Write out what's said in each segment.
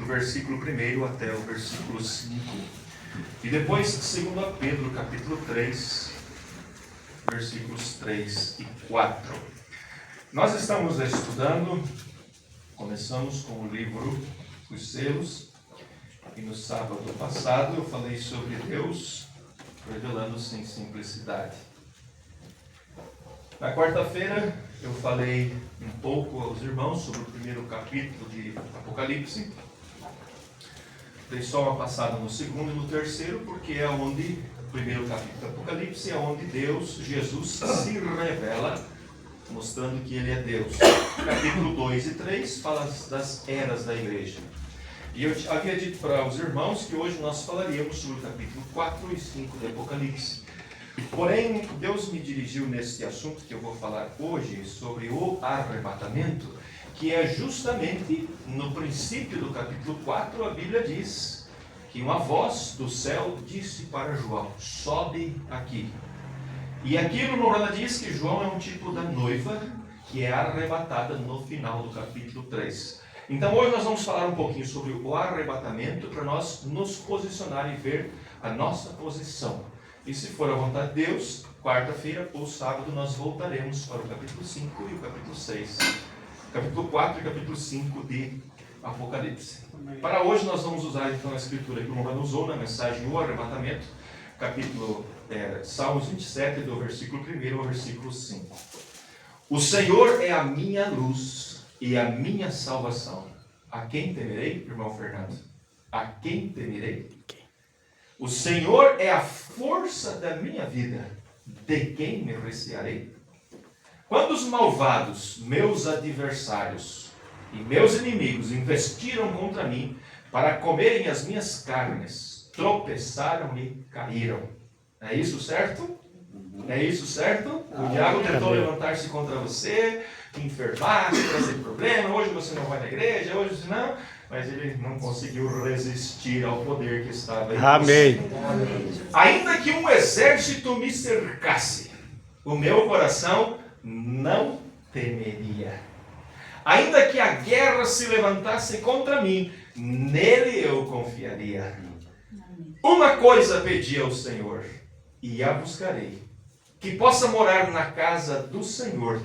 do versículo 1 até o versículo 5. E depois 2 Pedro, capítulo 3, versículos 3 e 4. Nós estamos estudando, começamos com o livro Os Selos, e no sábado passado eu falei sobre Deus revelando-se em simplicidade. Na quarta-feira eu falei um pouco aos irmãos sobre o primeiro capítulo de Apocalipse. Dei só uma passada no segundo e no terceiro, porque é onde, o primeiro capítulo do Apocalipse, é onde Deus, Jesus, se revela, mostrando que Ele é Deus. Capítulo 2 e 3 fala das eras da igreja. E eu havia dito para os irmãos que hoje nós falaríamos sobre o capítulo 4 e 5 do Apocalipse. Porém, Deus me dirigiu nesse assunto que eu vou falar hoje, sobre o arrebatamento, que é justamente no princípio do capítulo 4, a Bíblia diz que uma voz do céu disse para João: sobe aqui. E aqui no Romana diz que João é um tipo da noiva que é arrebatada no final do capítulo 3. Então hoje nós vamos falar um pouquinho sobre o arrebatamento, para nós nos posicionar e ver a nossa posição. E se for a vontade de Deus, quarta-feira ou sábado nós voltaremos para o capítulo 5 e o capítulo 6. Capítulo 4 e capítulo 5 de Apocalipse. Para hoje nós vamos usar então a escritura que o Romano usou na mensagem O Arrebatamento, capítulo Salmos 27, do versículo 1 ao versículo 5. O Senhor é a minha luz e a minha salvação. A quem temerei, irmão Fernando? A quem temerei? O Senhor é a força da minha vida. De quem me recearei? Quando os malvados, meus adversários e meus inimigos investiram contra mim para comerem as minhas carnes, tropeçaram e caíram. É isso certo? É isso certo? O diabo tentou levantar-se contra você, te enfermar, te trazer problema. Hoje você não vai na igreja, hoje você não. Mas ele não conseguiu resistir ao poder que estava em você. Amém. Ainda que um exército me cercasse, o meu coração não temeria. Ainda que a guerra se levantasse contra mim, nele eu confiaria. Uma coisa pedi ao Senhor, e a buscarei, que possa morar na casa do Senhor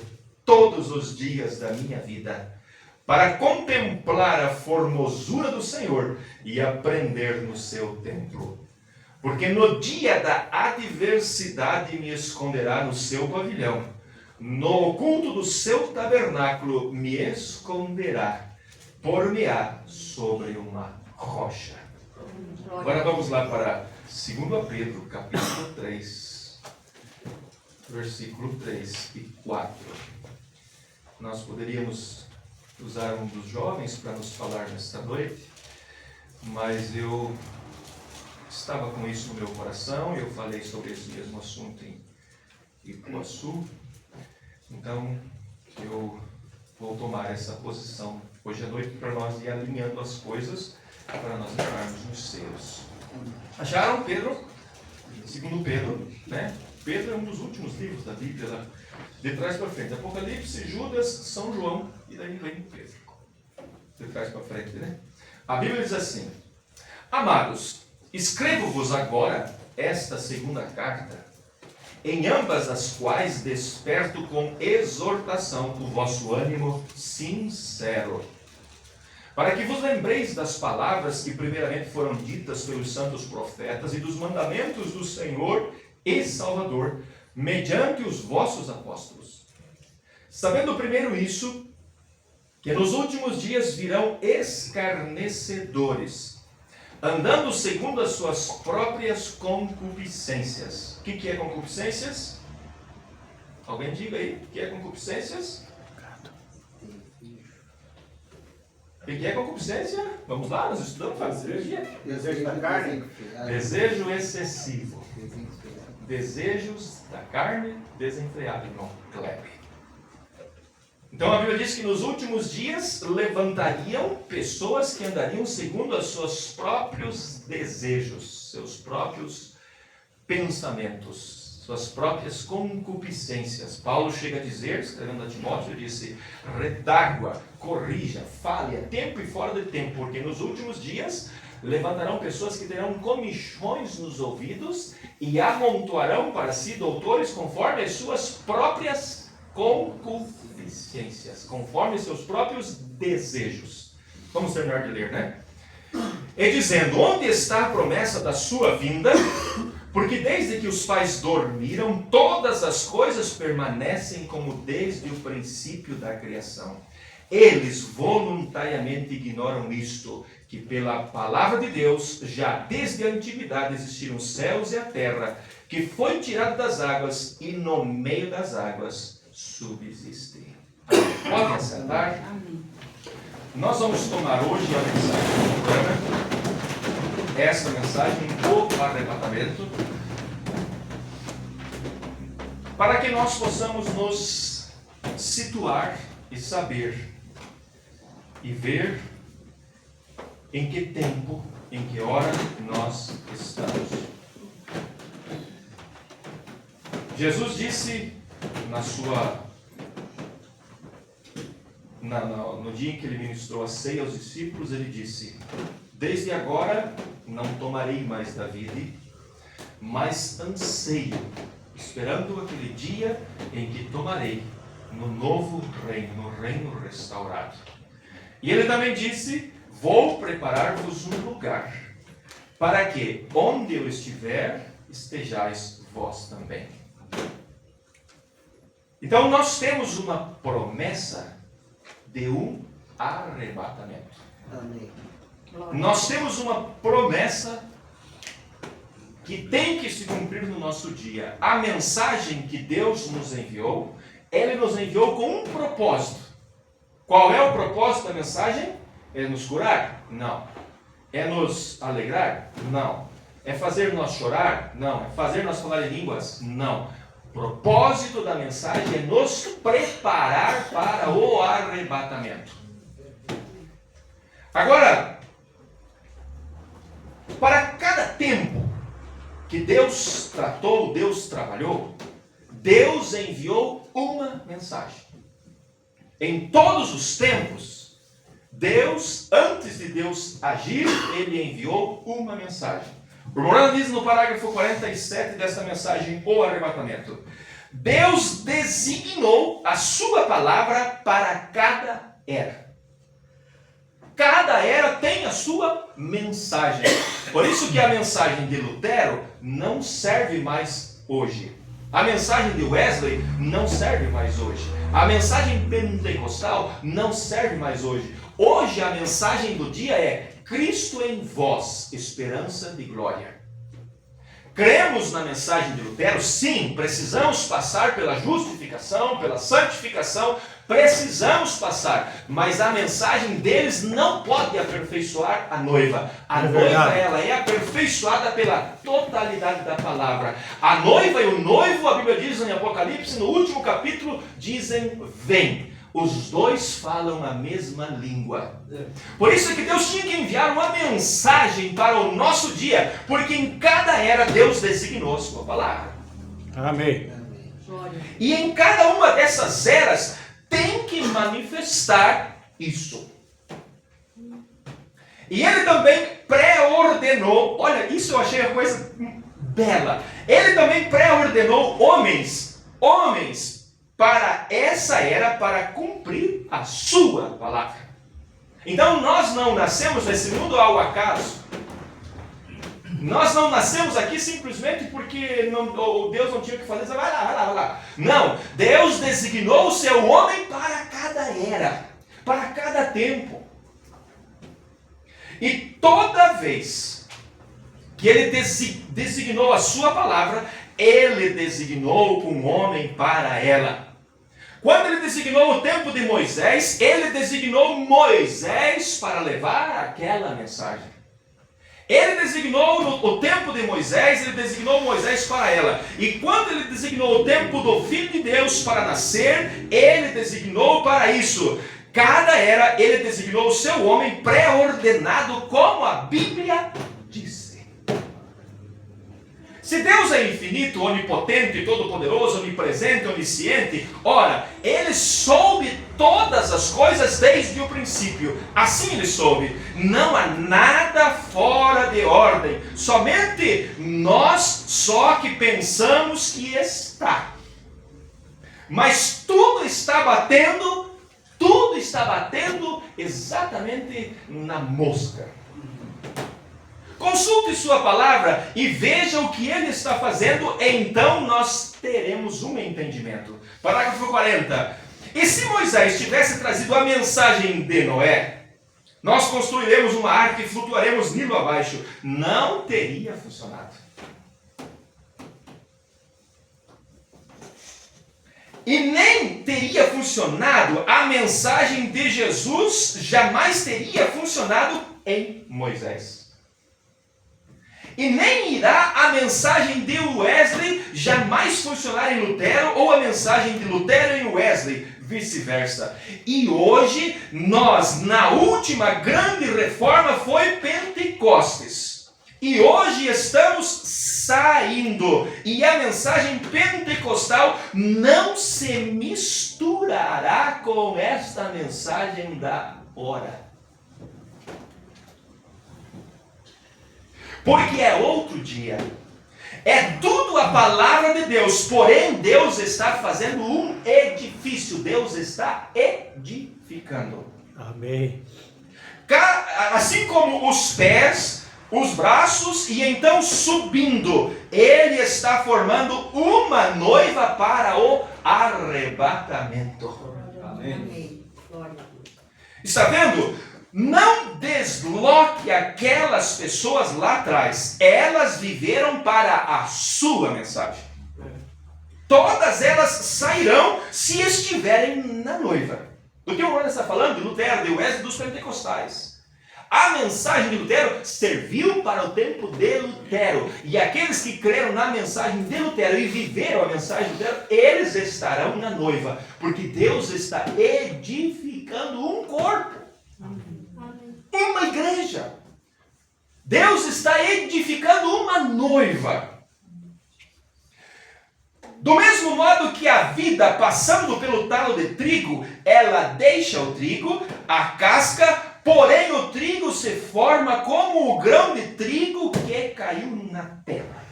todos os dias da minha vida, para contemplar a formosura do Senhor e aprender no seu templo. Porque no dia da adversidade me esconderá no seu pavilhão, no oculto do seu tabernáculo me esconderá, por-me-á sobre uma rocha. Agora vamos lá para 2 Pedro, capítulo 3, versículo 3 e 4. Nós poderíamos usar um dos jovens para nos falar nesta noite, mas eu estava com isso no meu coração e eu falei sobre esse mesmo assunto em Ipuaçu. Então eu vou tomar essa posição hoje à noite para nós ir alinhando as coisas para nós entrarmos nos selos. Acharam Pedro? Segundo Pedro, né? Pedro é um dos últimos livros da Bíblia, lá, de trás para frente. Apocalipse, Judas, São João e daí vem Pedro. De trás para frente, né? A Bíblia diz assim: amados, escrevo-vos agora esta segunda carta, em ambas as quais desperto com exortação o vosso ânimo sincero, para que vos lembreis das palavras que primeiramente foram ditas pelos santos profetas e dos mandamentos do Senhor e Salvador, mediante os vossos apóstolos. Sabendo primeiro isso, que nos últimos dias virão escarnecedores, andando segundo as suas próprias concupiscências. O que é concupiscências? Alguém diga aí, o que é concupiscências? O que é concupiscência? Vamos lá, nós estudamos fazer. Desejo da carne. Desejo excessivo. Desejos da carne desenfreado, irmão Kleber. Então a Bíblia diz que nos últimos dias levantariam pessoas que andariam segundo os seus próprios desejos, seus próprios pensamentos, suas próprias concupiscências. Paulo chega a dizer, escrevendo a Timóteo, disse: redágua, corrija, fale a tempo e fora de tempo, porque nos últimos dias levantarão pessoas que terão comichões nos ouvidos e amontoarão para si doutores conforme as suas próprias concupiscências, conforme seus próprios desejos. Vamos terminar de ler, né? E dizendo: onde está a promessa da sua vinda? Porque desde que os pais dormiram, todas as coisas permanecem como desde o princípio da criação. Eles voluntariamente ignoram isto, que pela palavra de Deus, já desde a antiguidade existiram os céus e a terra, que foi tirado das águas e no meio das águas subsiste. Pode assentar? Nós vamos tomar hoje a mensagem do programa. Essa mensagem do arrebatamento, para que nós possamos nos situar e saber e ver em que tempo, em que hora nós estamos. Jesus disse no dia em que ele ministrou a ceia aos discípulos, ele disse: desde agora não tomarei mais da vide, mas anseio, esperando aquele dia em que tomarei no novo reino, no reino restaurado. E ele também disse: vou preparar-vos um lugar, para que, onde eu estiver, estejais vós também. Então nós temos uma promessa de um arrebatamento. Amém. Nós temos uma promessa que tem que se cumprir no nosso dia. A mensagem que Deus nos enviou, Ele nos enviou com um propósito. Qual é o propósito da mensagem? É nos curar? Não. É nos alegrar? Não. É fazer nós chorar? Não. É fazer nós falar em línguas? Não. O propósito da mensagem é nos preparar para o arrebatamento. Agora, para cada tempo que Deus tratou, Deus trabalhou, Deus enviou uma mensagem. Em todos os tempos, Deus, antes de Deus agir, Ele enviou uma mensagem. O Morano diz no parágrafo 47 dessa mensagem, o arrebatamento: Deus designou a sua palavra para cada era. Cada era tem a sua mensagem. Por isso que a mensagem de Lutero não serve mais hoje. A mensagem de Wesley não serve mais hoje. A mensagem pentecostal não serve mais hoje. Hoje a mensagem do dia é: Cristo em vós, esperança de glória. Cremos na mensagem de Lutero? Sim, precisamos passar pela justificação, pela santificação, precisamos passar, mas a mensagem deles não pode aperfeiçoar a noiva. A noiva, ela é aperfeiçoada pela totalidade da palavra. A noiva e o noivo, a Bíblia diz em Apocalipse, no último capítulo, dizem: vem. Os dois falam a mesma língua. Por isso é que Deus tinha que enviar uma mensagem para o nosso dia, porque em cada era Deus designou a sua palavra. Amém. E em cada uma dessas eras tem que manifestar isso. E Ele também pré-ordenou, olha, isso eu achei a coisa bela. Ele também pré-ordenou homens para essa era, para cumprir a sua palavra. Então nós não nascemos nesse mundo ao acaso. Nós não nascemos aqui simplesmente porque Deus não tinha o que fazer. Vai lá. Não, Deus designou o seu homem para cada era, para cada tempo. E toda vez que Ele designou a sua palavra, Ele designou um homem para ela. Quando Ele designou o tempo de Moisés, Ele designou Moisés para levar aquela mensagem. Ele designou o tempo de Moisés, Ele designou Moisés para ela. E quando Ele designou o tempo do Filho de Deus para nascer, Ele designou para isso. Cada era, Ele designou o seu homem pré-ordenado, como a Bíblia diz. Se Deus é infinito, onipotente, todo-poderoso, onipresente, onisciente, ora, Ele soube todas as coisas desde o princípio. Assim Ele soube. Não há nada fora de ordem. Somente nós só que pensamos que está. Mas tudo está batendo exatamente na mosca. Consulte sua palavra e veja o que ele está fazendo, então nós teremos um entendimento. Parágrafo 40. E se Moisés tivesse trazido a mensagem de Noé, nós construiremos uma arca e flutuaremos Nilo abaixo, não teria funcionado. E nem teria funcionado a mensagem de Jesus, jamais teria funcionado em Moisés. E nem irá a mensagem de Wesley jamais funcionar em Lutero, ou a mensagem de Lutero em Wesley, vice-versa. E hoje, nós, na última grande reforma, foi Pentecostes. E hoje estamos saindo. E a mensagem pentecostal não se misturará com esta mensagem da hora. Porque é outro dia. É tudo a palavra de Deus. Porém, Deus está fazendo um edifício. Deus está edificando. Amém. Assim como os pés, os braços e então subindo. Ele está formando uma noiva para o arrebatamento. Amém. Está vendo? Não desloque aquelas pessoas lá atrás. Elas viveram para a sua mensagem. Todas elas sairão se estiverem na noiva. Do que o Ron está falando? De Lutero, de Wesley, dos pentecostais. A mensagem de Lutero serviu para o tempo de Lutero. E aqueles que creram na mensagem de Lutero e viveram a mensagem de Lutero, eles estarão na noiva. Porque Deus está edificando um corpo. Uma igreja. Deus está edificando uma noiva. Do mesmo modo que a vida, passando pelo talo de trigo, ela deixa o trigo, a casca, porém o trigo se forma como o grão de trigo que caiu na terra.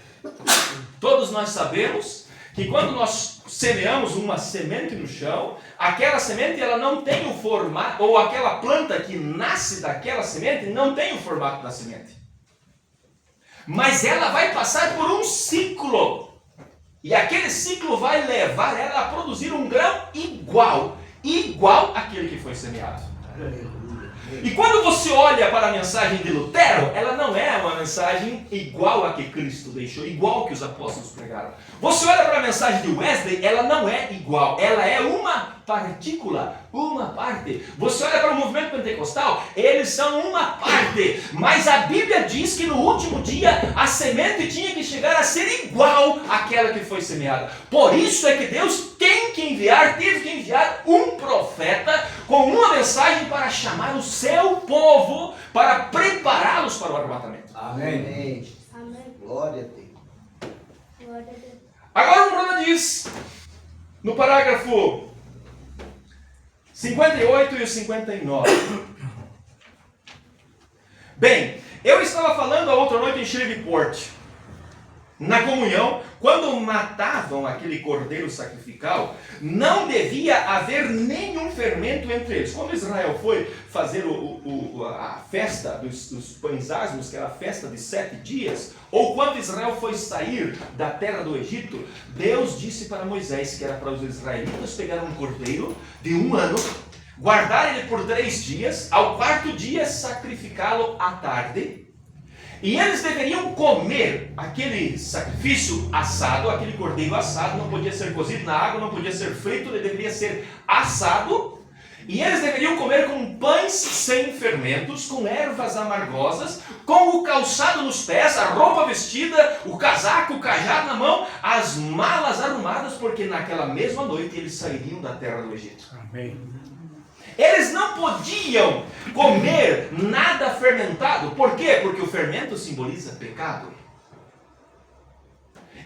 Todos nós sabemos que quando nós semeamos uma semente no chão, aquela semente ela não tem o formato, ou aquela planta que nasce daquela semente não tem o formato da semente. Mas ela vai passar por um ciclo. E aquele ciclo vai levar ela a produzir um grão igual àquele que foi semeado. E quando você olha para a mensagem de Lutero, ela não é uma mensagem igual a que Cristo deixou, igual que os apóstolos pregaram. Você olha para a mensagem de Wesley, ela não é igual, ela é uma partícula, uma parte. Você olha para o movimento pentecostal, eles são uma parte, mas a Bíblia diz que no último dia a semente tinha que chegar a ser igual àquela que foi semeada. Por isso é que Deus teve que enviar um profeta com uma mensagem para chamar o seu povo, para prepará-los para o arrebatamento. Amém. Amém. Glória a Deus. Glória a Deus. Agora o Bruno diz, no parágrafo 58 e o 59. Bem, eu estava falando a outra noite em Shreveport, na comunhão, quando matavam aquele cordeiro sacrificial, não devia haver nenhum fermento entre eles. Quando Israel foi fazer a festa dos pães asmos, que era a festa de 7 dias, ou quando Israel foi sair da terra do Egito, Deus disse para Moisés que era para os israelitas pegar um cordeiro de 1 ano, guardar ele por 3 dias, ao 4º dia sacrificá-lo à tarde. E eles deveriam comer aquele sacrifício assado, aquele cordeiro assado, não podia ser cozido na água, não podia ser frito, ele deveria ser assado. E eles deveriam comer com pães sem fermentos, com ervas amargosas, com o calçado nos pés, a roupa vestida, o casaco, o cajado na mão, as malas arrumadas, porque naquela mesma noite eles sairiam da terra do Egito. Amém. Eles não podiam comer nada fermentado. Por quê? Porque o fermento simboliza pecado.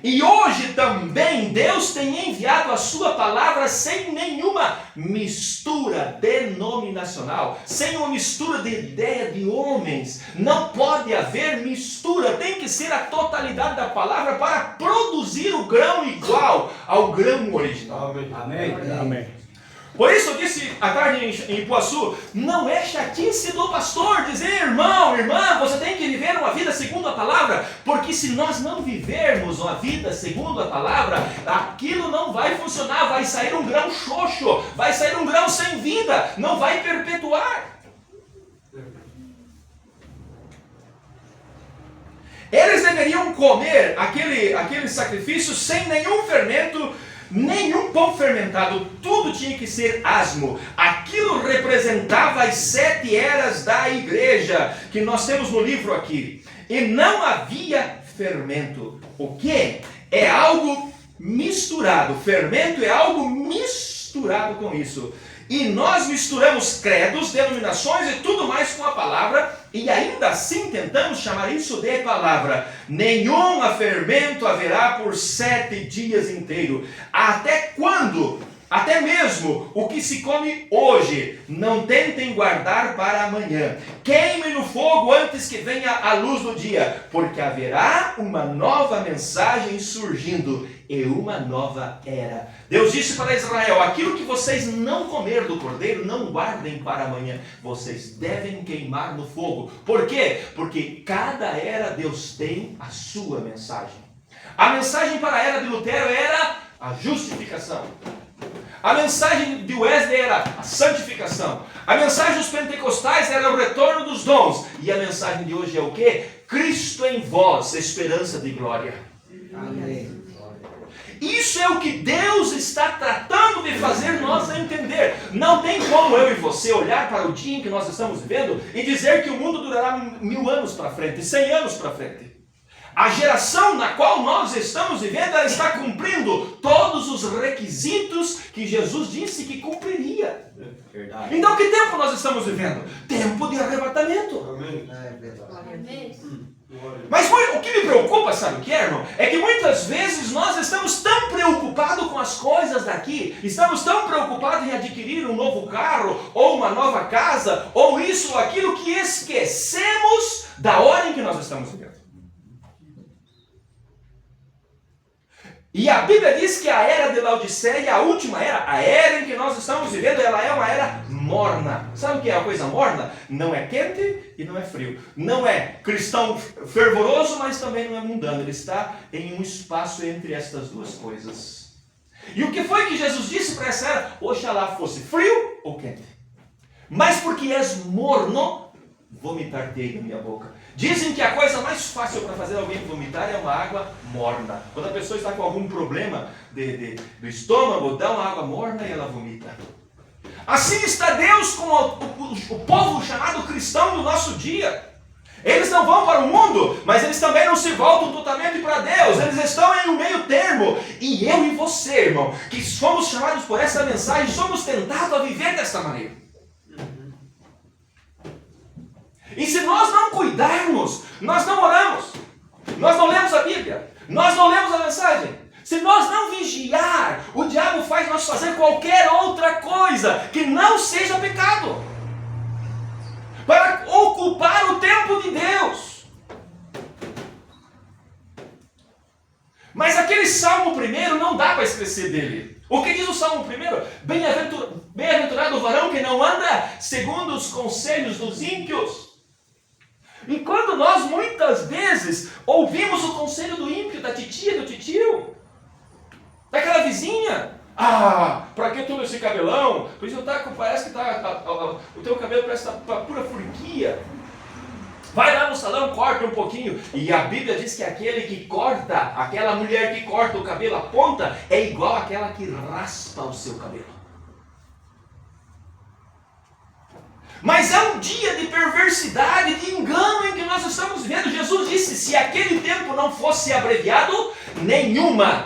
E hoje também Deus tem enviado a sua palavra sem nenhuma mistura denominacional, sem uma mistura de ideia de homens. Não pode haver mistura, tem que ser a totalidade da palavra para produzir o grão igual ao grão original. Amém. Amém. Por isso eu disse à tarde em Ipuaçu, não é chatice do pastor dizer, irmão, irmã, você tem que viver uma vida segundo a palavra, porque se nós não vivermos uma vida segundo a palavra, aquilo não vai funcionar, vai sair um grão xoxo, vai sair um grão sem vida, não vai perpetuar. Eles deveriam comer aquele sacrifício sem nenhum fermento, nenhum pão fermentado, tudo tinha que ser asmo. Aquilo representava as 7 eras da igreja, que nós temos no livro aqui. E não havia fermento. O que? É algo misturado. Fermento é algo misturado com isso. E nós misturamos credos, denominações e tudo mais com a palavra, e ainda assim tentamos chamar isso de palavra. Nenhum fermento haverá por 7 dias inteiros. Até quando? Até mesmo o que se come hoje, não tentem guardar para amanhã. Queime no fogo antes que venha a luz do dia, porque haverá uma nova mensagem surgindo e uma nova era. Deus disse para Israel, aquilo que vocês não comer do cordeiro, não guardem para amanhã. Vocês devem queimar no fogo. Por quê? Porque cada era Deus tem a sua mensagem. A mensagem para a era de Lutero era a justificação. A mensagem de Wesley era a santificação. A mensagem dos pentecostais era o retorno dos dons. E a mensagem de hoje é o quê? Cristo em vós, esperança de glória. Amém. Isso é o que Deus está tratando de fazer nós entender. Não tem como eu e você olhar para o dia em que nós estamos vivendo e dizer que o mundo durará 1000 anos para frente, 100 anos para frente. A geração na qual nós estamos vivendo, ela está cumprindo todos os requisitos que Jesus disse que cumpriria. Verdade. Então que tempo nós estamos vivendo? Tempo de arrebatamento. Amém. É verdade. Mas o que me preocupa, sabe o que é, irmão? É que muitas vezes nós estamos tão preocupados com as coisas daqui, estamos tão preocupados em adquirir um novo carro, ou uma nova casa, ou isso ou aquilo, que esquecemos da hora em que nós estamos vivendo. E a Bíblia diz que a era de Laodiceia, a última era, a era em que nós estamos vivendo, ela é uma era morna. Sabe o que é a coisa morna? Não é quente e não é frio. Não é cristão fervoroso, mas também não é mundano. Ele está em um espaço entre estas duas coisas. E o que foi que Jesus disse para essa era? Oxalá fosse frio ou quente. Mas porque és morno, vomitar-te da minha boca. Dizem que a coisa mais fácil para fazer alguém vomitar é uma água morna. Quando a pessoa está com algum problema do estômago, dá uma água morna e ela vomita. Assim está Deus com o povo chamado cristão do nosso dia. Eles não vão para o mundo, mas eles também não se voltam totalmente para Deus. Eles estão em um meio termo. E eu e você, irmão, que fomos chamados por essa mensagem, somos tentados a viver desta maneira. E se nós não cuidarmos, nós não oramos, nós não lemos a Bíblia, nós não lemos a mensagem. Se nós não vigiar, o diabo faz nós fazer qualquer outra coisa que não seja pecado, para ocupar o tempo de Deus. Mas aquele Salmo 1 não dá para esquecer dele. O que diz o Salmo 1? Bem-aventurado o varão que não anda segundo os conselhos dos ímpios. E quando nós muitas vezes ouvimos o conselho do ímpio, da titia, do titio, daquela vizinha, pra que todo esse cabelão? Pois parece que o teu cabelo parece estar pura furquia. Vai lá no salão, corta um pouquinho. E a Bíblia diz que aquele que corta, aquela mulher que corta o cabelo, a ponta, é igual àquela que raspa o seu cabelo. Mas é um dia de perversidade, de engano em que nós estamos vivendo. Jesus disse, se aquele tempo não fosse abreviado, nenhuma.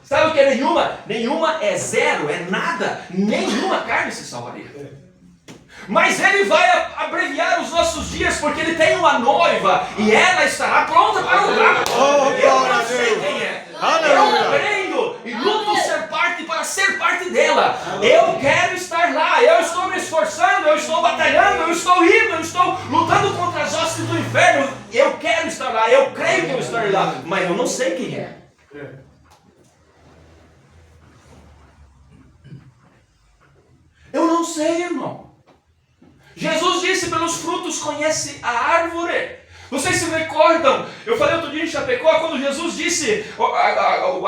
Sabe o que é nenhuma? Nenhuma é zero, é nada. Nenhuma carne se salvaria. Mas Ele vai abreviar os nossos dias, porque Ele tem uma noiva, e ela estará pronta para o rapto. Eu não sei Eu creio e luto para ser parte dela. Eu quero estar lá. Eu estou me esforçando, eu estou batalhando, eu estou indo, eu estou lutando contra as hostes do inferno. Eu quero estar lá. Eu creio que eu estarei lá, mas eu não sei quem é. Eu não sei, irmão. Jesus disse: pelos frutos conhece a árvore. Vocês se recordam? Eu falei outro dia em Chapecó, quando Jesus disse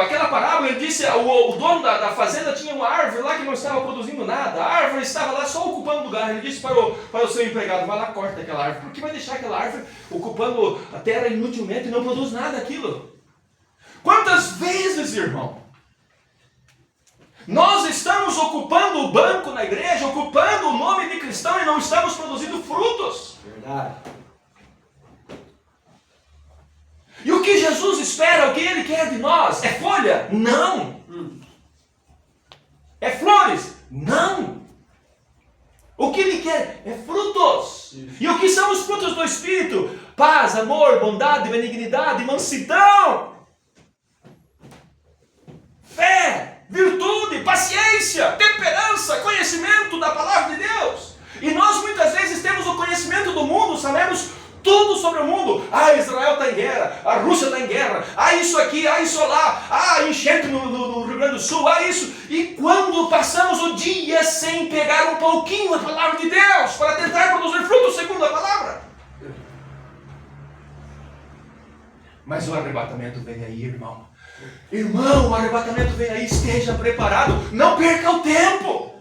aquela parábola, ele disse: o dono da fazenda tinha uma árvore lá que não estava produzindo nada. A árvore estava lá só ocupando lugar. Ele disse para o seu empregado: vai lá, corta aquela árvore. Por que vai deixar aquela árvore ocupando a terra inutilmente e não produz nada aquilo? Quantas vezes, irmão, nós estamos ocupando o banco na igreja, ocupando o nome de cristão e não estamos produzindo frutos? Verdade. E o que Jesus espera, o que Ele quer de nós? É folha? Não. É flores? Não. O que Ele quer é frutos. E o que são os frutos do Espírito? Paz, amor, bondade, benignidade, mansidão, fé, virtude, paciência, temperança, conhecimento da palavra de Deus. E nós muitas vezes temos o conhecimento do mundo, sabemos tudo sobre o mundo. Israel está em guerra, a Rússia está em guerra, isso aqui, isso lá, enchente no Rio Grande do Sul, isso. E quando passamos o dia sem pegar um pouquinho da palavra de Deus para tentar produzir frutos segundo a palavra? Mas o arrebatamento vem aí, irmão. Irmão, o arrebatamento vem aí, esteja preparado, não perca o tempo.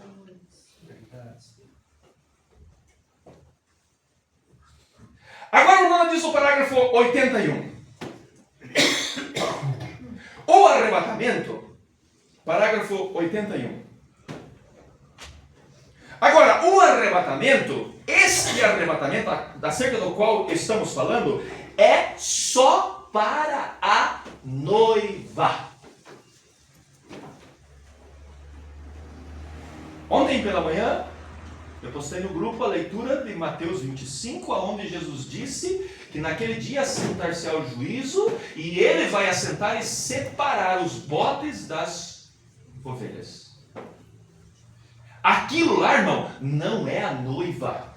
Agora o Ronald diz o parágrafo 81. O arrebatamento, parágrafo 81. Agora, o arrebatamento, este arrebatamento acerca do qual estamos falando, é só para a noiva. Ontem pela manhã, eu postei no grupo a leitura de Mateus 25, onde Jesus disse que naquele dia assentar-se ao juízo e Ele vai assentar e separar os bodes das ovelhas. Aquilo lá, irmão, não é a noiva.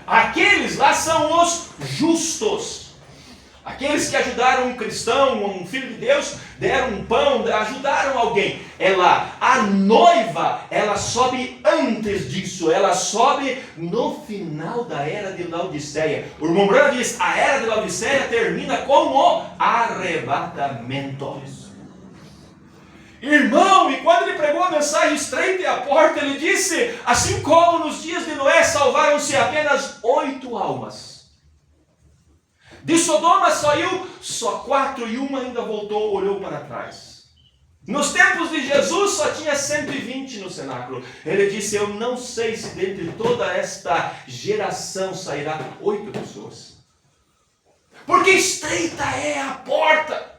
Aqueles lá são os justos. Aqueles que ajudaram um cristão, um filho de Deus, deram um pão, ajudaram alguém. A noiva, ela sobe antes disso, ela sobe no final da era de Laodiceia. O irmão Branham diz: a era de Laodiceia termina com o arrebatamento. Irmão, e quando ele pregou a mensagem estreita a porta, ele disse: assim como nos dias de Noé salvaram-se apenas 8 almas. De Sodoma saiu só 4 e uma ainda voltou, olhou para trás. Nos tempos de Jesus só tinha 120 no cenáculo. Ele disse: eu não sei se dentre toda esta geração sairá 8 pessoas. Porque estreita é a porta.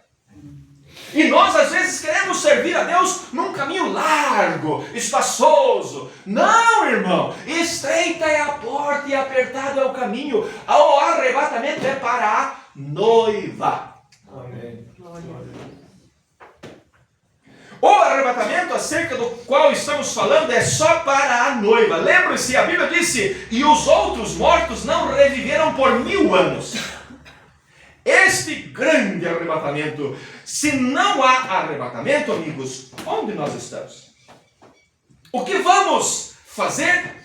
E nós às vezes queremos servir a Deus num caminho largo, espaçoso. Não, irmão, estreita é a porta e apertado é o caminho. O arrebatamento é para a noiva. Amém. O arrebatamento acerca do qual estamos falando é só para a noiva. Lembre-se, a Bíblia disse: e os outros mortos não reviveram por 1000 anos. Este grande arrebatamento, se não há arrebatamento, amigos, onde nós estamos? O que vamos fazer?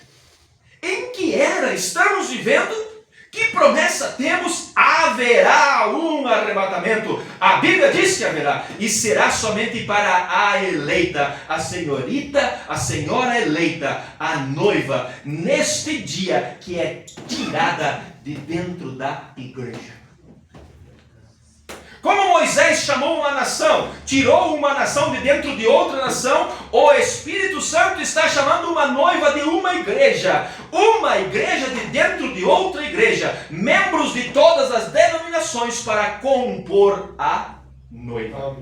Em que era estamos vivendo? Que promessa temos? Haverá um arrebatamento. A Bíblia diz que haverá, e será somente para a eleita, a senhorita, a senhora eleita, a noiva, neste dia que é tirada de dentro da igreja. Como Moisés chamou uma nação, tirou uma nação de dentro de outra nação, o Espírito Santo está chamando uma noiva de uma igreja de dentro de outra igreja, membros de todas as denominações para compor a noiva.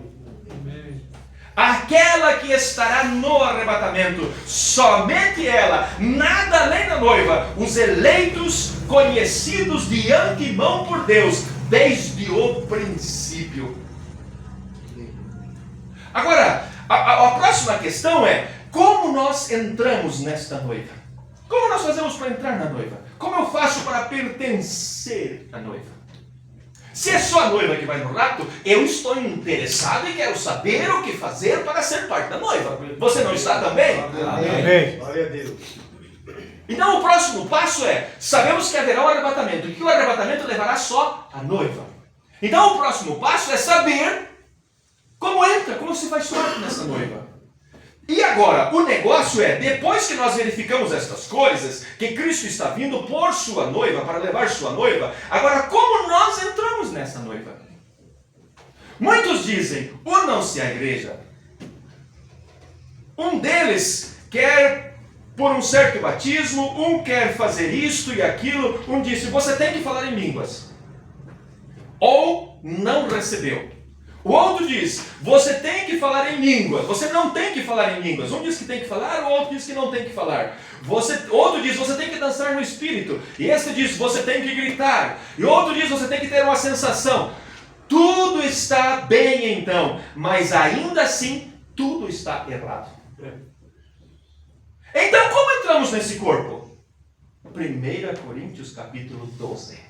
Aquela que estará no arrebatamento, somente ela, nada além da noiva, os eleitos, conhecidos de antemão por Deus, desde o princípio. Agora, a próxima questão é: como nós entramos nesta noiva? Como nós fazemos para entrar na noiva? Como eu faço para pertencer à noiva? Se é só a noiva que vai no rapto, eu estou interessado e quero saber o que fazer para ser parte da noiva. Você não está também? Amém. Glória a Deus. Então o próximo passo é: sabemos que haverá um arrebatamento, e que o arrebatamento levará só a noiva. Então o próximo passo é saber como entra, como se faz parte nessa noiva. E agora, o negócio é, depois que nós verificamos estas coisas, que Cristo está vindo por sua noiva, para levar sua noiva, agora como nós entramos nessa noiva? Muitos dizem: unam-se à igreja. Um deles quer por um certo batismo, um quer fazer isto e aquilo, um disse: você tem que falar em línguas. Ou não recebeu. O outro diz: você tem que falar em línguas, você não tem que falar em línguas. Um diz que tem que falar, o outro diz que não tem que falar. Outro diz: você tem que dançar no espírito. E esse diz: você tem que gritar. E outro diz: você tem que ter uma sensação. Tudo está bem então, mas ainda assim, tudo está errado. Então, como entramos nesse corpo? 1 Coríntios capítulo 12.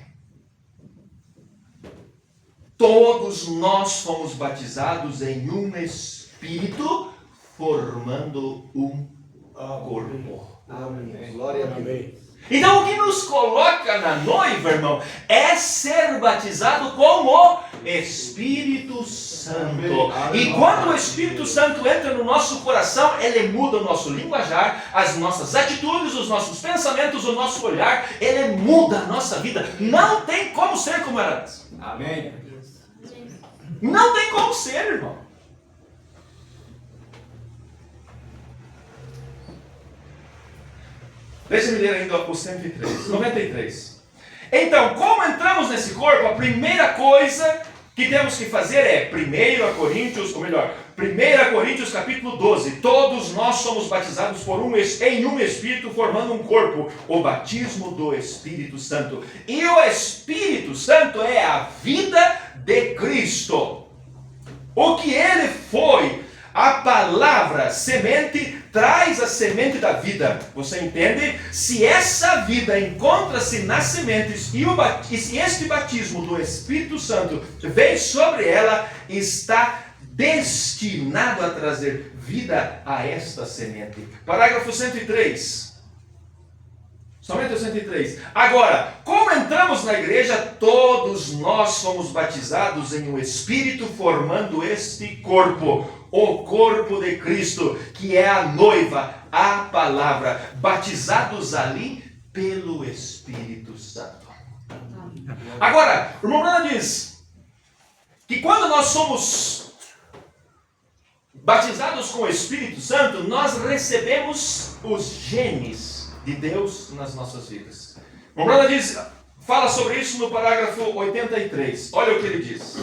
Todos nós fomos batizados em um espírito, formando um corpo. Amém. Glória a Deus. Então o que nos coloca na noiva, irmão, é ser batizado com o Espírito Santo. E quando o Espírito Santo entra no nosso coração, ele muda o nosso linguajar, as nossas atitudes, os nossos pensamentos, o nosso olhar, ele muda a nossa vida. Não tem como ser como era antes. Amém. Não tem como ser, irmão. Deixa-me ler ainda o 103, 93. Então, como entramos nesse corpo, a primeira coisa que temos que fazer é 1 Coríntios, ou melhor, 1 Coríntios capítulo 12. Todos nós somos batizados em um Espírito, formando um corpo. O batismo do Espírito Santo. E o Espírito Santo é a vida de Cristo. O que ele foi, a palavra semente, traz a semente da vida. Você entende? Se essa vida encontra-se nas sementes e se este batismo do Espírito Santo vem sobre ela, está destinado a trazer vida a esta semente. Parágrafo 103. Somente o 103. Agora, como entramos na igreja, todos nós fomos batizados em um Espírito, formando este corpo, o corpo de Cristo, que é a noiva, a palavra, batizados ali pelo Espírito Santo. Agora, o irmão Branham diz que quando nós somos batizados com o Espírito Santo, nós recebemos os genes de Deus nas nossas vidas. O Branham diz, fala sobre isso no parágrafo 83. Olha o que ele diz.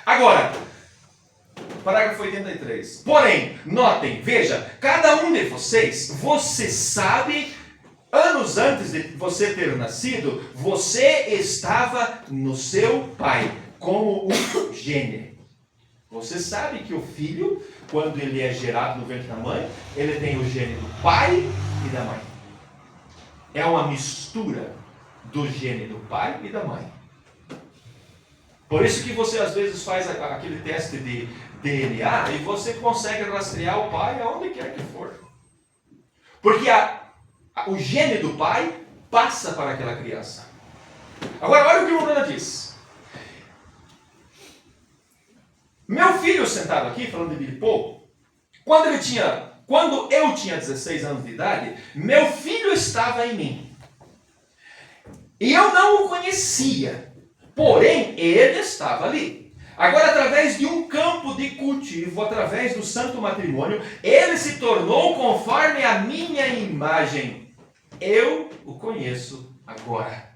Agora, parágrafo 83. Porém, notem, veja, cada um de vocês, você sabe, anos antes de você ter nascido, você estava no seu pai, como um gene. Você sabe que o filho, quando ele é gerado no ventre da mãe, ele tem o gene do pai e da mãe. É uma mistura do gene do pai e da mãe. Por isso que você às vezes faz aquele teste de DNA e você consegue rastrear o pai aonde quer que for. Porque o gene do pai passa para aquela criança. Agora, olha o que o Bruno diz. Meu filho sentado aqui, falando de Billy Paul, quando eu tinha 16 anos de idade, meu filho estava em mim. E eu não o conhecia. Porém, ele estava ali. Agora, através de um campo de cultivo, através do santo matrimônio, ele se tornou conforme a minha imagem. Eu o conheço agora.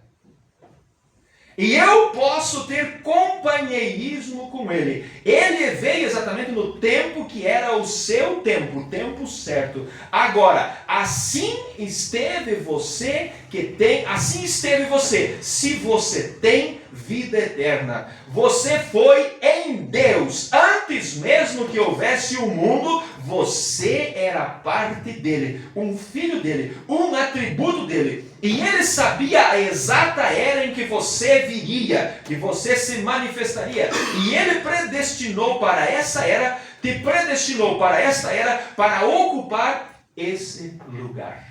E eu posso ter companheirismo com ele. Ele veio exatamente no tempo que era o seu tempo, o tempo certo. Agora, assim esteve você que tem, assim esteve você, se você tem vida eterna. Você foi em Deus, antes mesmo que houvesse o mundo, você era parte dele, um filho dele, um atributo dele. E ele sabia a exata era em que você viria, que você se manifestaria. E ele predestinou para essa era, te predestinou para esta era, para ocupar esse lugar.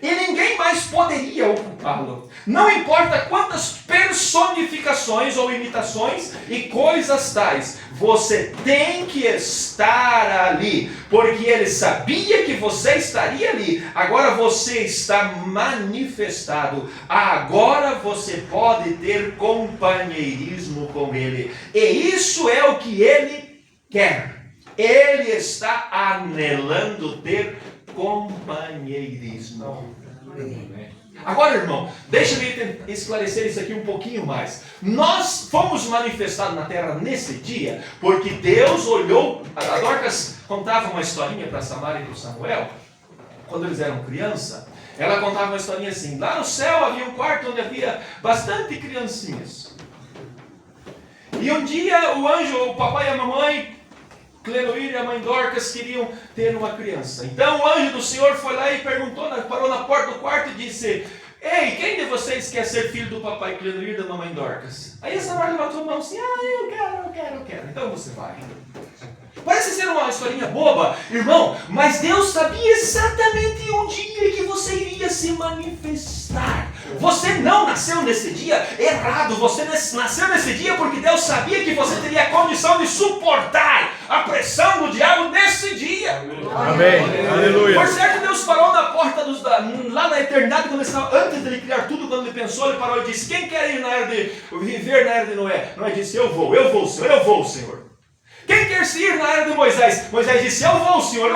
E ninguém mais poderia ocupá-lo. Não importa quantas personificações ou imitações e coisas tais, você tem que estar ali, porque ele sabia que você estaria ali. Agora você está manifestado. Agora você pode ter companheirismo com ele. E isso é o que ele quer. Ele está anelando ter companheirismo. Agora, irmão, deixa-me esclarecer isso aqui um pouquinho mais. Nós fomos manifestados na terra nesse dia porque Deus olhou. A Dorcas contava uma historinha para Samara e para o Samuel quando eles eram criança. Ela contava uma historinha assim: lá no céu havia um quarto onde havia bastante criancinhas. E um dia o anjo, o papai e a mamãe, Cleoir e a mãe Dorcas, queriam ter uma criança. Então o anjo do Senhor foi lá e perguntou, parou na porta do quarto e disse: ei, quem de vocês quer ser filho do papai Cleoir e da mamãe Dorcas? Aí essa mulher levantou a mão assim: eu quero. Então você vai. Parece ser uma historinha boba, irmão, mas Deus sabia exatamente o dia que você iria se manifestar. Você não nasceu nesse dia errado, você nasceu nesse dia porque Deus sabia que você teria a condição de suportar a pressão do diabo nesse dia. Amém. Aleluia. Por certo, Deus parou na porta lá na eternidade, quando ele estava, antes de ele criar tudo, quando ele pensou, ele parou e disse: quem quer ir viver na era de Noé? Noé disse: eu vou, Senhor. Quem quer ir na era de Moisés? Moisés disse: eu vou, Senhor.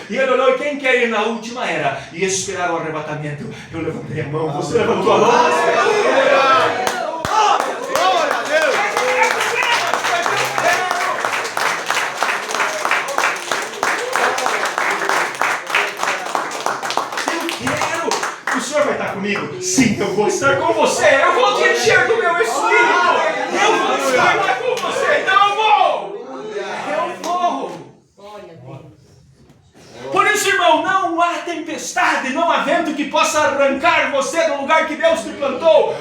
E ele olhou: e quem quer ir na última era e esperar o arrebatamento? Eu levantei a mão, você levantou a mão. Glória a Deus. Eu quero. O Senhor vai estar comigo? Sim, eu vou estar com você. Eu vou te encher do meu espírito. Eu vou estar lá com você. Então eu vou. Por isso, irmão, não há tempestade, não há vento que possa arrancar você do lugar que Deus te plantou.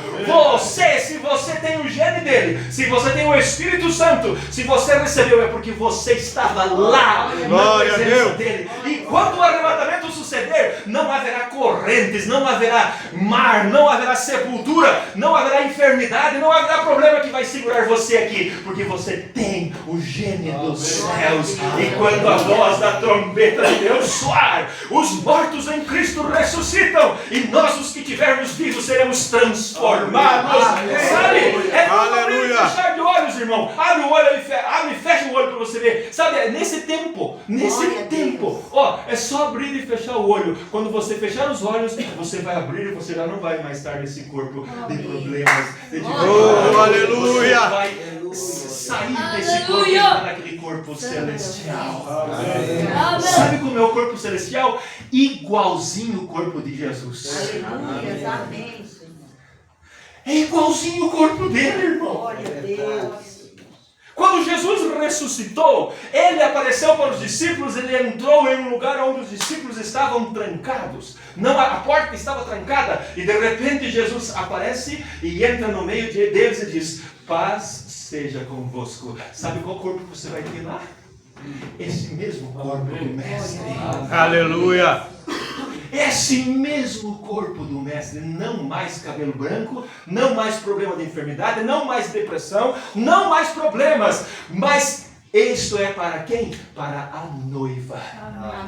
Se você tem o gene dele, se você tem o Espírito Santo, se você recebeu, é porque você estava lá na presença dele. E quando o arrebatamento suceder, não haverá correntes, não haverá mar, não haverá sepultura, não haverá enfermidade, não haverá problema que vai segurar você aqui, porque você tem o gene dos céus. E quando a voz da trombeta de Deus soar, os mortos em Cristo ressuscitam, e nós, os que tivermos vivos, seremos transformados. Sabe? É como abrir e fechar de olhos, irmão. Abre o olho e fecha o olho para você ver. Sabe? Nesse tempo, ó, é só abrir e fechar o olho. Quando você fechar os olhos, você vai abrir e você já não vai mais estar nesse corpo de problemas, de aleluia. Você vai sair desse corpo e entrar naquele corpo celestial. Amém. Sabe como é o corpo celestial? Igualzinho o corpo de Jesus. Aleluia. Amém. É igualzinho o corpo dele, irmão. Glória a Deus. Quando Jesus ressuscitou, ele apareceu para os discípulos, ele entrou em um lugar onde os discípulos estavam trancados. Não, a porta estava trancada, e de repente Jesus aparece e entra no meio deles e diz: paz seja convosco. Sabe qual corpo você vai ter lá? Esse mesmo corpo do Mestre. Aleluia. Esse mesmo corpo do Mestre. Não mais cabelo branco, não mais problema de enfermidade, não mais depressão, não mais problemas. Mas isto é para quem? Para a noiva.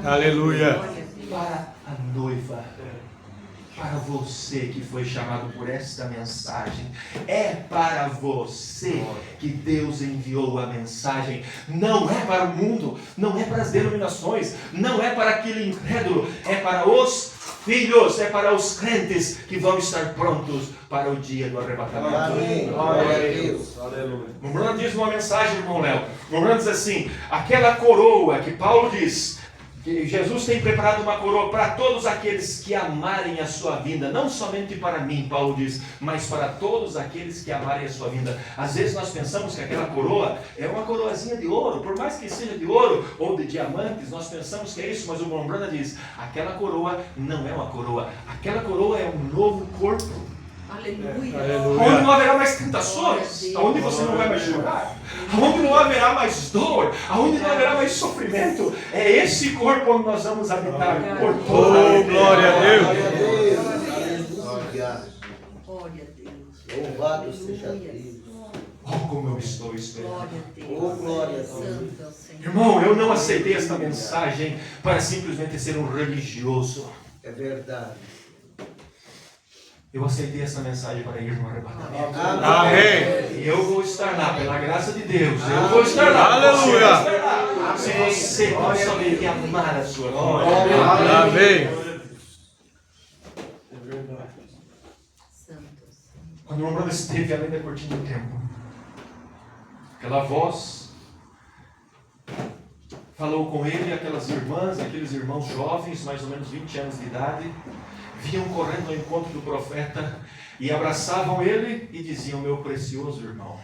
Aleluia. Para a noiva. Para você que foi chamado por esta mensagem. É para você que Deus enviou a mensagem. Não é para o mundo, não é para as denominações, não é para aquele incrédulo, é para os filhos, é para os crentes que vão estar prontos para o dia do arrebatamento. Amém. Glória a Deus. Aleluia. O Bruno diz uma mensagem, irmão Léo. O Bruno diz assim: aquela coroa que Paulo diz, que Jesus tem preparado uma coroa para todos aqueles que amarem a sua vinda, não somente para mim, Paulo diz, mas para todos aqueles que amarem a sua vinda. Às vezes nós pensamos que aquela coroa é uma coroazinha de ouro, por mais que seja de ouro ou de diamantes, nós pensamos que é isso, mas o Mombrana diz, aquela coroa não é uma coroa, aquela coroa é um novo corpo. Aleluia. Aleluia. Onde não haverá mais tentações, aonde você não vai mais chorar, aonde não haverá mais dor, aonde não haverá mais sofrimento. É esse corpo onde nós vamos habitar por toda a Oh, eternidade. glória a Deus. Glória a Deus. Louvado seja Deus. Oh, como eu estou esperando. Glória a Deus. Oh, glória a Deus. Santo é o Senhor. Irmão, eu não aceitei esta mensagem para simplesmente ser um religioso. É verdade. Eu aceitei essa mensagem para ir no arrebatamento. Amém. E eu vou estar lá, pela graça de Deus. Eu vou estar lá. Aleluia. Você vai estar lá. Se você não somente amar a sua vida. Amém. Santo. Quando o Mombrana esteve além da cortina do templo, aquela voz falou com ele, aquelas irmãs, aqueles irmãos jovens, mais ou menos 20 anos de idade, vinham correndo ao encontro do profeta e abraçavam ele e diziam, meu precioso irmão.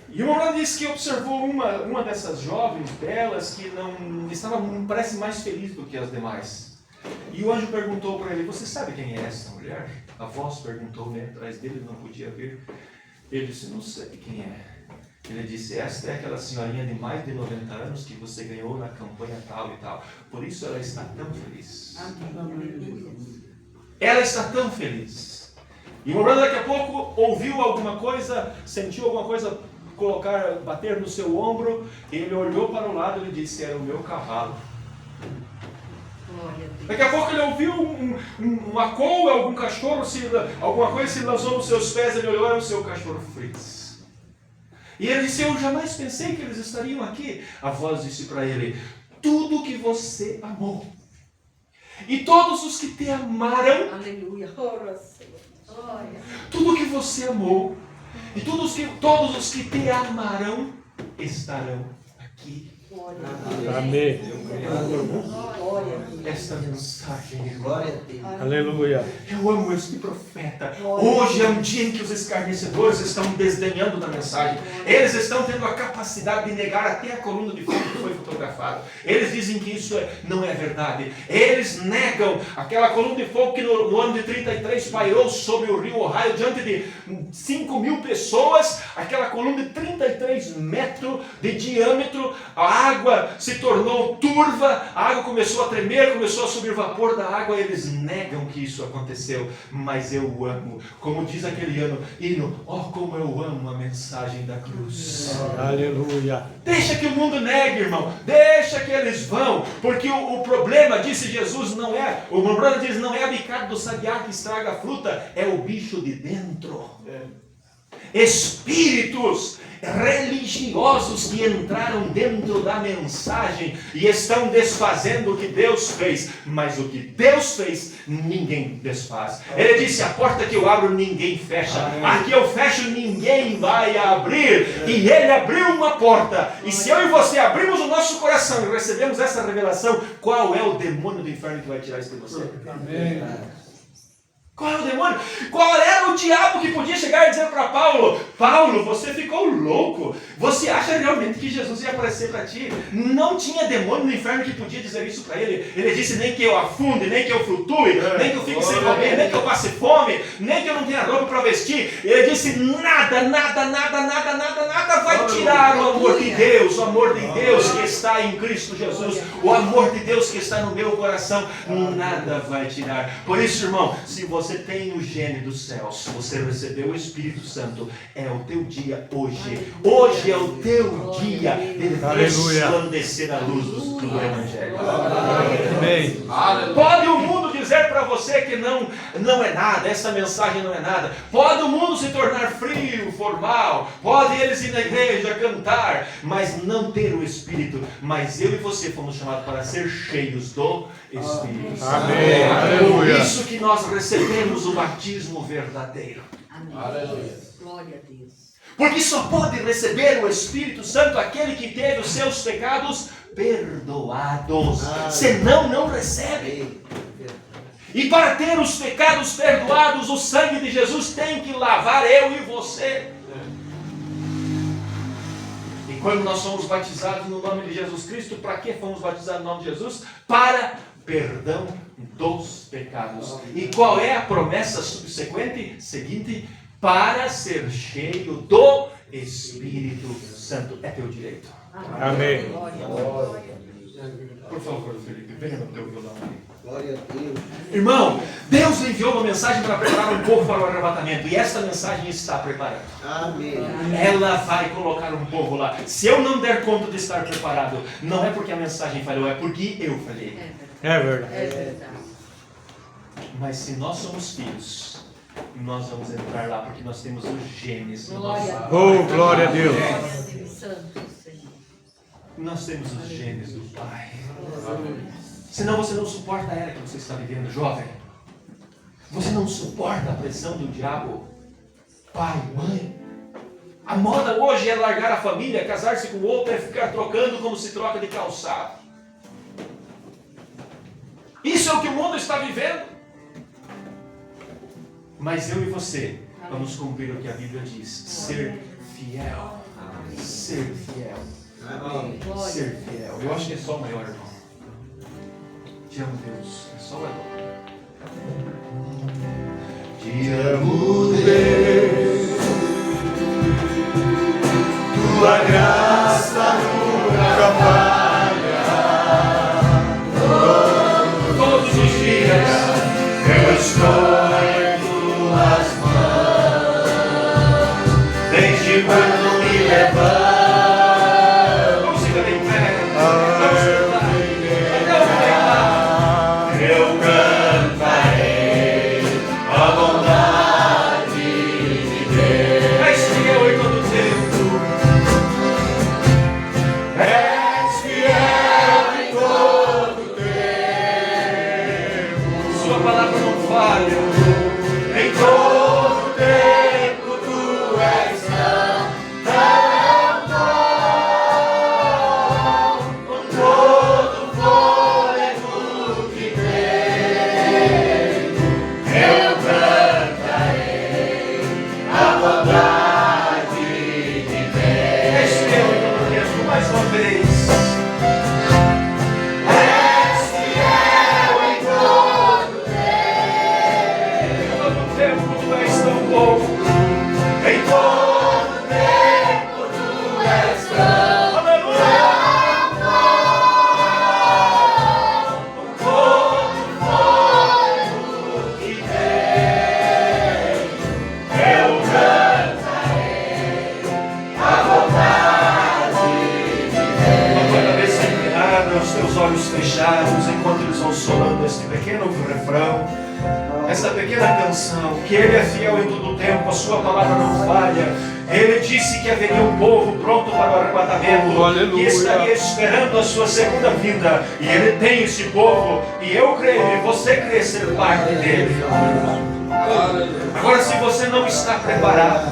E o Mombrana disse que observou uma dessas jovens belas que não estava, parece, mais feliz do que as demais. E o anjo perguntou para ele, você sabe quem é essa mulher? A voz perguntou, né, atrás dele, não podia ver. Ele disse, não sei quem é. Ele disse, esta é aquela senhorinha de mais de 90 anos que você ganhou na campanha tal e tal. Por isso ela está tão feliz. Amém. Ela está tão feliz. E o Mombrana daqui a pouco ouviu alguma coisa, sentiu alguma coisa bater no seu ombro. Ele olhou para o lado e ele disse, era o meu cavalo. Glória a Deus. Daqui a pouco ele ouviu uma coa, algum cachorro, alguma coisa se lançou nos seus pés, ele olhou, era o seu cachorro Fritz. E ele disse, eu jamais pensei que eles estariam aqui. A voz disse para ele, tudo que você amou, e todos os que te amaram, Aleluia. Glória. tudo que você amou, e todos os que te amarão, estarão aqui. Glória a Deus. Amém. Glória a Deus. Esta mensagem, irmão. Glória a Deus. Aleluia. Eu amo este profeta. Hoje é um dia em que os escarnecedores estão desdenhando da mensagem. Eles estão tendo a capacidade de negar até a coluna de fogo que foi fotografada. Eles dizem que isso não é verdade. Eles negam aquela coluna de fogo que no ano de 33 pairou sobre o rio Ohio diante de 5.000 pessoas. Aquela coluna de 33 metros de diâmetro. A água se tornou turva. A água começou a tremer, começou a subir vapor da água. Eles negam que isso aconteceu, mas eu amo, como diz aquele hino, como eu amo a mensagem da cruz. Aleluia. Deixa que o mundo negue, irmão, deixa que eles vão, porque o problema, disse Jesus, não é, o Mombrana diz, não é a bicada do sabiá que estraga a fruta, é o bicho de dentro. Espíritos religiosos que entraram dentro da mensagem e estão desfazendo o que Deus fez, mas o que Deus fez ninguém desfaz. Ele disse, a porta que eu abro ninguém fecha, a que eu fecho ninguém vai abrir, e ele abriu uma porta, e se eu e você abrimos o nosso coração e recebemos essa revelação, qual é o demônio do inferno que vai tirar isso de você? Amém. Qual é o demônio? Qual era o diabo que podia chegar e dizer para Paulo, Paulo, você ficou louco, você acha realmente que Jesus ia aparecer para ti? Não tinha demônio no inferno que podia dizer isso para ele. Ele disse, nem que eu afunde, nem que eu flutue, nem que eu fique sem comer, nem que eu passe fome, nem que eu não tenha roupa para vestir. Ele disse, nada vai tirar o amor de Deus, o amor de Deus que está em Cristo Jesus, o amor de Deus que está no meu coração, nada vai tirar. Por isso, irmão, se você tem o gene dos céus, você recebeu o Espírito Santo, é o teu dia hoje. Hoje é o teu dia de resplandecer a luz do Evangelho. Amém. Pode o mundo dizer para você que não é nada, essa mensagem não é nada. Pode o mundo se tornar frio, formal. Pode eles ir na igreja cantar, mas não ter o Espírito. Mas eu e você fomos chamados para ser cheios do Espírito Santo. Amém. Por Aleluia. isso que nós recebemos o batismo verdadeiro. Amém. Glória a Deus. Porque só pode receber o Espírito Santo aquele que teve os seus pecados perdoados. Senão, não recebe. E para ter os pecados perdoados, o sangue de Jesus tem que lavar eu e você. E quando nós somos batizados no nome de Jesus Cristo, para que fomos batizados no nome de Jesus? Para perdão dos pecados. E qual é a promessa subsequente? Seguinte: para ser cheio do Espírito Santo. É teu direito. Amém. Por favor, Felipe, venha no teu violão aí. Glória a Deus. Irmão, Deus enviou uma mensagem para preparar um povo para o arrebatamento. E esta mensagem está preparada. Amém. Ela vai colocar um povo lá. Se eu não der conta de estar preparado, não é porque a mensagem falhou, é porque eu falhei. É verdade. É verdade. Mas se nós somos filhos, nós vamos entrar lá porque nós temos os genes. no nosso Glória a lar. Oh, glória a Deus. Santo Senhor. Nós temos os genes do Pai. Senão você não suporta a era que você está vivendo, jovem. Você não suporta a pressão do diabo. Pai, mãe. A moda hoje é largar a família, casar-se com outro, é ficar trocando como se troca de calçado. Isso é o que o mundo está vivendo. Mas eu e você vamos cumprir o que a Bíblia diz. Ser fiel. Ser fiel. Amém. Ser fiel. Eu acho que é só o maior, irmão. Te amo, Deus. É só o maior. Te amo, Deus. Tua graça nunca falha. Todos os dias eu estou em tuas mãos. Desde quando me levanto. Vamos ficar em pé. Vamos cantar. Eu cantarei a bondade de Deus. És fiel em todo tempo. És fiel em todo tempo. Sua palavra não falha. Em todo tempo tu és tão bom. Com todo fôlego que tenho, eu cantarei a bondade de Deus. És fiel em todo tempo, mais uma vez. És fiel em todo tempo tu és tão bom. Em todo tempo tu és tão aleluia. Com todo fôlego que tenho, eu cantarei a bondade de Deus. Com a tua cabeça inclinada, os teus olhos fechados, enquanto eles vão soando este pequeno refrão, esta pequena canção, que Ele é fiel em todo o tempo, a sua palavra não falha. Ele disse que haveria um povo pronto para o arrebatamento, Oh, aleluia. que estaria esperando a sua segunda vinda, e Ele tem esse povo, e eu creio, e você crê ser parte dele. Agora, se você não está preparado,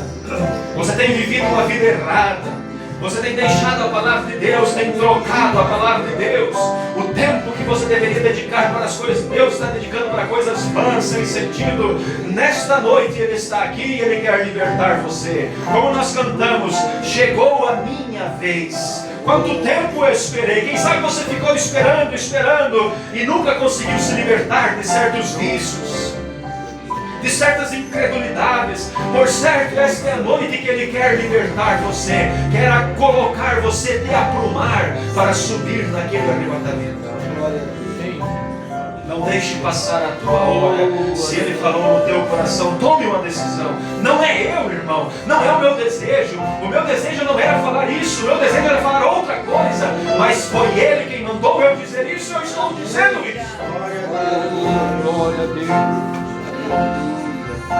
você tem vivido uma vida errada, você tem deixado a palavra de Deus, tem trocado a palavra de Deus, o tempo que você deveria dedicar para as coisas de Deus, está dedicando para coisas vãs, sem sentido. Nesta noite Ele está aqui e Ele quer libertar você. Como nós cantamos, chegou a minha vez. Quanto tempo eu esperei? Quem sabe você ficou esperando e nunca conseguiu se libertar de certos vícios, de certas incredulidades. Por certo, esta é a noite que Ele quer libertar você, quer colocar você, te aprumar para subir naquele arrebatamento. Glória a Deus. Não deixe passar a tua hora. Se Ele falou no teu coração, tome uma decisão. Não é eu, irmão, não é o meu desejo. O meu desejo não era falar isso, o meu desejo era falar outra coisa, mas foi Ele quem mandou eu dizer isso, eu estou dizendo isso. Glória a Deus.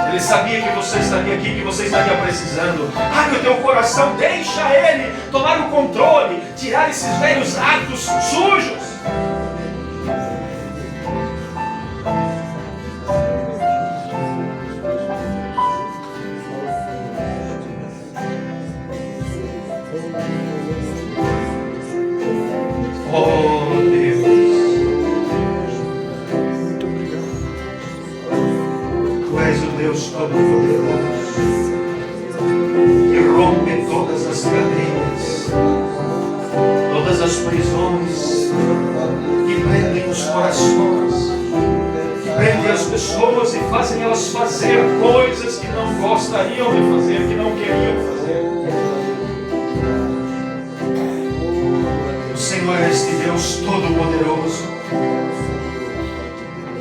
Ele sabia que você estaria aqui, que você estaria precisando. Abre o teu coração, deixa Ele tomar o controle, tirar esses velhos hábitos sujos. Todo-Poderoso, que rompe todas as cadeias, todas as prisões que prendem os corações, que prendem as pessoas e fazem elas fazer coisas que não gostariam de fazer, que não queriam fazer. O Senhor é este Deus Todo-Poderoso,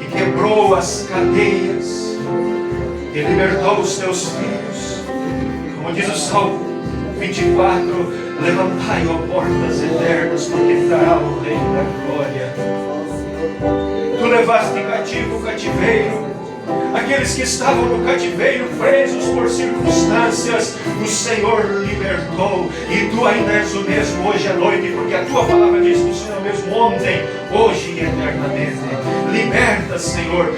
que quebrou as cadeias e libertou os teus filhos. Como diz o Salmo 24, levantai, ó portas eternas, porque entrará o Rei da Glória. Tu levaste cativo o cativeiro, aqueles que estavam no cativeiro presos por circunstâncias, o Senhor libertou. E tu ainda és o mesmo hoje à noite, porque a tua palavra diz que o Senhor é o mesmo ontem, hoje e eternamente. Liberta, Senhor,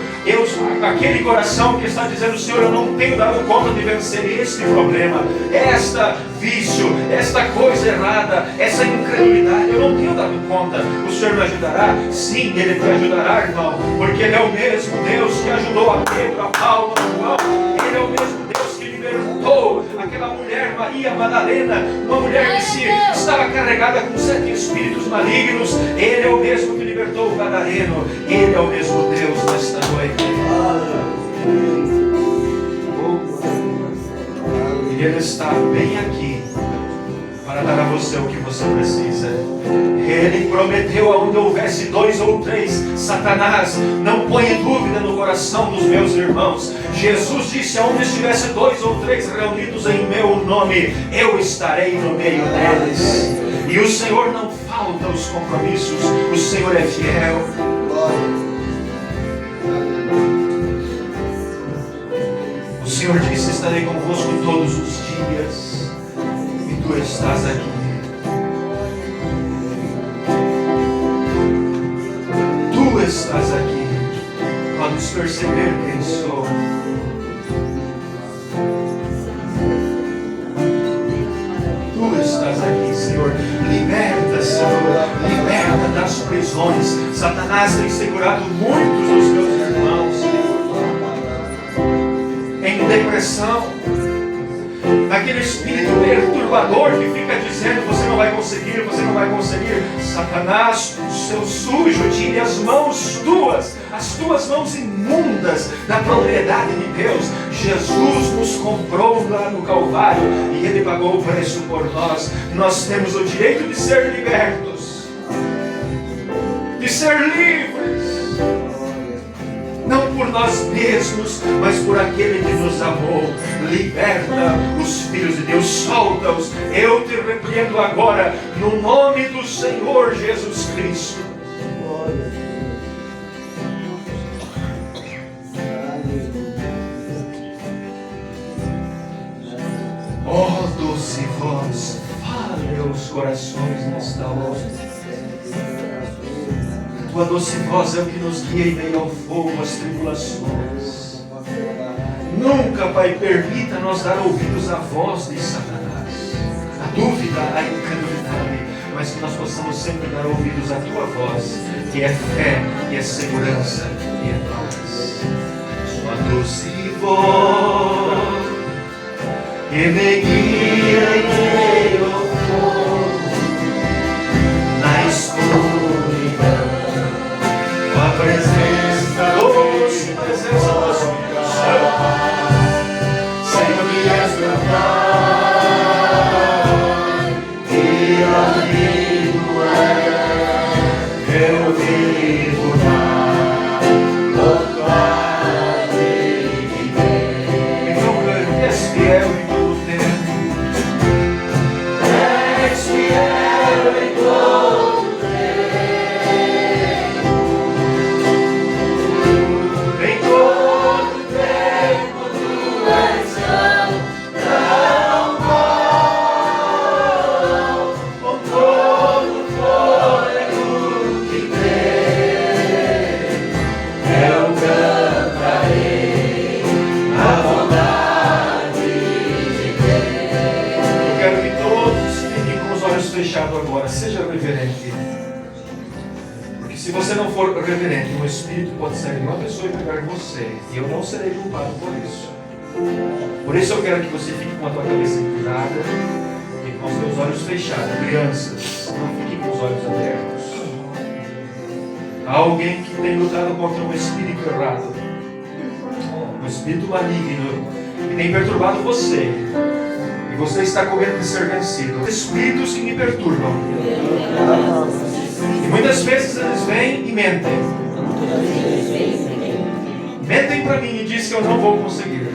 aquele coração que está dizendo: Senhor, eu não tenho dado conta de vencer este problema, esta vício, esta coisa errada, essa incredulidade, eu não tenho dado conta. O Senhor me ajudará? Sim, Ele te ajudará, irmão, porque Ele é o mesmo Deus que ajudou a Pedro, a Paulo, a João. Ele é o mesmo Deus que libertou aquela mulher, Maria Madalena, uma mulher que estava carregada com 7 espíritos malignos. Ele é o mesmo que libertou o gadareno. Ele é o mesmo Deus nesta noite. E Ele está bem aqui para dar a você o que você precisa. Ele prometeu: aonde houvesse 2 ou 3, Satanás não põe dúvida no coração dos meus irmãos. Jesus disse: aonde estivesse 2 ou 3 reunidos em meu nome, eu estarei no meio deles. E o Senhor não falta os compromissos, o Senhor é fiel. O Senhor disse: estarei convosco todos os dias. E tu estás aqui. Tu estás aqui. Podes perceber quem sou. Tu estás aqui, Senhor. Liberta, Senhor. Liberta das prisões. Satanás tem segurado muitos dos meus irmãos em depressão, naquele espírito perturbador que fica dizendo: você não vai conseguir, você não vai conseguir. Satanás, seu sujo, tire as mãos tuas, as tuas mãos imundas da propriedade de Deus. Jesus nos comprou lá no Calvário e Ele pagou o preço por nós. Nós temos o direito de ser libertos, de ser livres. Não por nós mesmos, mas por aquele que nos amou. Liberta os filhos de Deus, solta-os. Eu te repreendo agora, no nome do Senhor Jesus Cristo. Oh, doce voz, fale aos corações nesta hora. Tua doce voz é o que nos guia em meio ao fogo, às tribulações. Nunca, Pai, permita nós dar ouvidos à voz de Satanás, à dúvida, à incredulidade, mas que nós possamos sempre dar ouvidos à Tua voz, que é fé, que é segurança, que é paz. Tua doce voz que me guia em meio ao fogo, na escuridão. A presença, doce presença do Espírito Santo. Senhor, que és meu Pai, e amigo eu vivo na vontade de Deus. Então, cante: és fiel em todo o tempo. És fiel em todo o tempo. Fechado agora, seja reverente, porque se você não for reverente, um espírito pode sair de uma pessoa e pegar você, e eu não serei culpado por isso. Por isso eu quero que você fique com a tua cabeça curada e com os teus olhos fechados. Crianças, não fiquem com os olhos abertos. Há alguém que tem lutado contra um espírito errado, um espírito maligno, que tem perturbado você. E você está com medo de ser vencido. Espíritos que me perturbam. E muitas vezes eles vêm e mentem. Mentem para mim e dizem que eu não vou conseguir.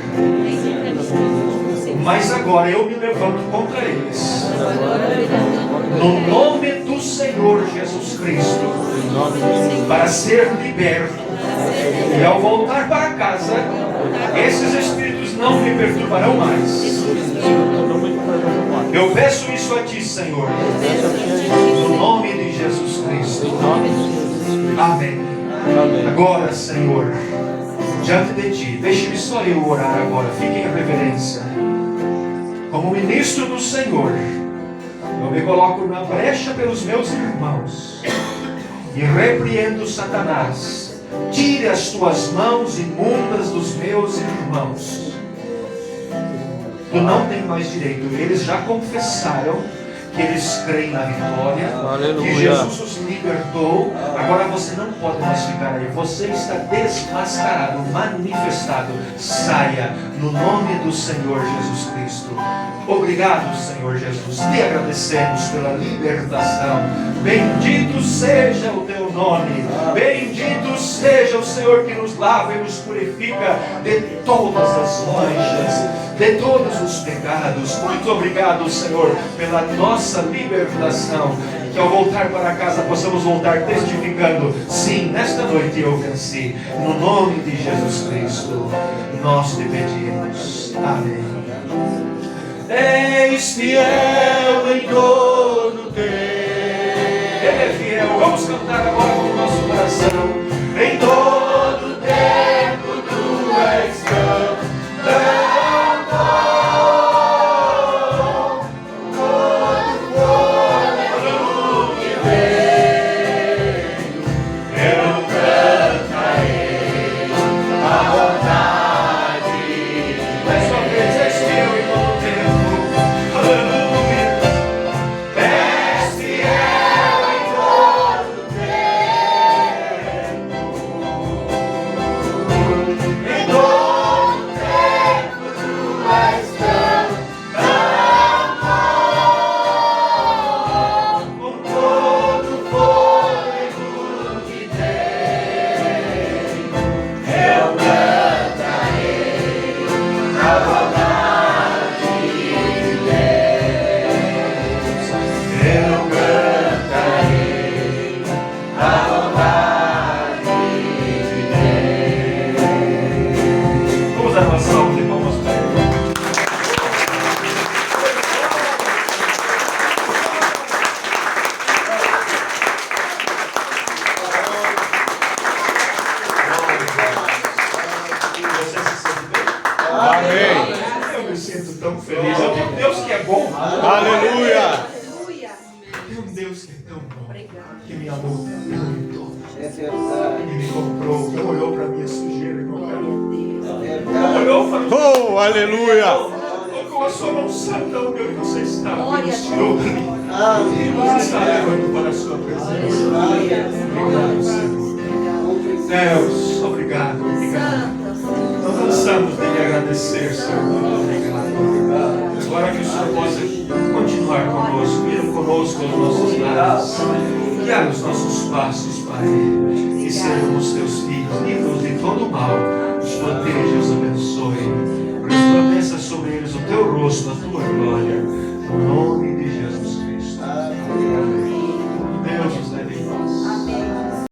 Mas agora eu me levanto contra eles. No nome do Senhor Jesus Cristo. Para ser liberto. E ao voltar para casa, esses espíritos não me perturbarão mais. Eu peço isso a Ti, Senhor. No nome de Jesus Cristo. Amém. Agora, Senhor, diante de Ti, deixe-me só eu orar agora. Fique em reverência. Como ministro do Senhor, eu me coloco na brecha pelos meus irmãos e repreendo Satanás. Tire as tuas mãos imundas dos meus irmãos. Tu não tem mais direito. Eles já confessaram que eles creem na vitória. Aleluia. Que Jesus os libertou. Agora você não pode mais ficar aí. Você está desmascarado, manifestado. Saia no nome do Senhor Jesus Cristo. Obrigado, Senhor Jesus. Te agradecemos pela libertação. Bendito seja o Teu nome. Bendito seja o Senhor que nos lava e nos purifica de todas as manchas, de todos os pecados. Muito obrigado, Senhor, pela nossa libertação. Que ao voltar para casa possamos voltar testificando: sim, nesta noite eu venci. No nome de Jesus Cristo, nós te pedimos. Amém. És fiel em todo tempo. Ele é fiel. Vamos cantar agora com o nosso coração. Em todo tempo tu és tão bom. Todo que veio, eu cantarei a vontade. Mais uma vez, és fiel em todo tempo. Aleluia. És fiel em todo tempo. Em todo tempo tu és tão bom. Com todo o fôlego que tem, eu cantarei a vontade de Deus. Eu cantarei a vontade de Deus. Vamos dar uma salva de palmas para Ele. Você se sente bem? Amém. Eu me sinto tão feliz. Eu tenho um Deus que é bom. Aleluia. Aleluia. Tem um Deus que é tão bom. Obrigado. Que me amou tanto. É verdade. E me comprou. Não olhou para minha sujeira. Não É Não verdade. olhou para mim. Oh, aleluia. Colocou a sua mão santa onde você está. Glória E a nos tirou para mim. Amém. Você está levando para a sua presença. Obrigado, Senhor. Deus, obrigado. Obrigado. Nós cansamos de lhe agradecer, Senhor. Muito obrigado. Agora que o Senhor possa continuar conosco, ir conosco aos nossos lares, guiar os nossos passos, Pai, e sermos teus filhos, livros de todo mal, os proteja, os abençoe, resplandeça sobre eles o teu rosto, a tua glória, no nome